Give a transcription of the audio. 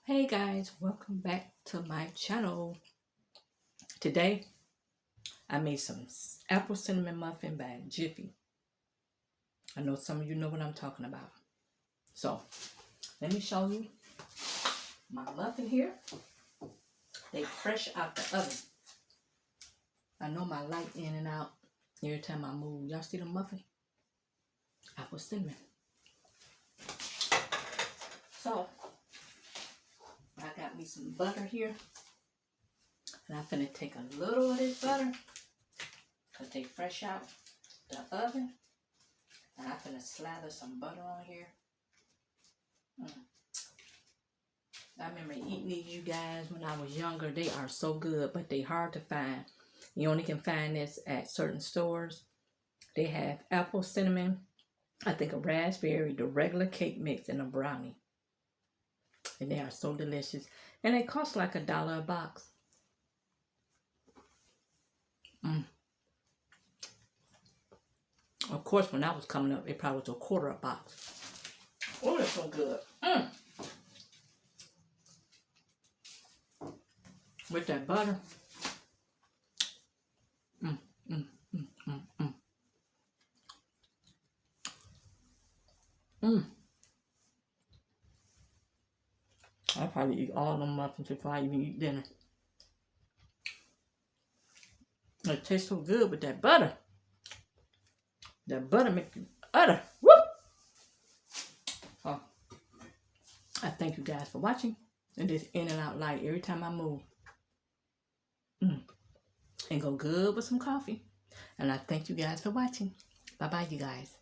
Hey guys, welcome back to my channel. Today I made some apple cinnamon muffin by Jiffy. I know some of you know what I'm talking about. So let me show you my muffin here. They fresh out the oven. I know my light in and out every time I move. Y'all see the muffin? Apple cinnamon. So I got me some butter here. And I'm finna take a little of this butter because they fresh out the oven. And I'm finna slather some butter on here. I remember eating these, you guys, when I was younger. They are so good, but they hard to find. You only can find this at certain stores. They have apple cinnamon, I think a raspberry, the regular cake mix, and a brownie. And they are so delicious. And they cost like $1 a box. Of course, when I was coming up, it probably was $1/4 a box. Oh, they're so good. With that butter. I'll probably eat all them muffins before I even eat dinner. It tastes so good with that butter. That butter makes you utter. Whoop! Oh, I thank you guys for watching. And this in and out light every time I move. And go good with some coffee. And I thank you guys for watching. Bye-bye, you guys.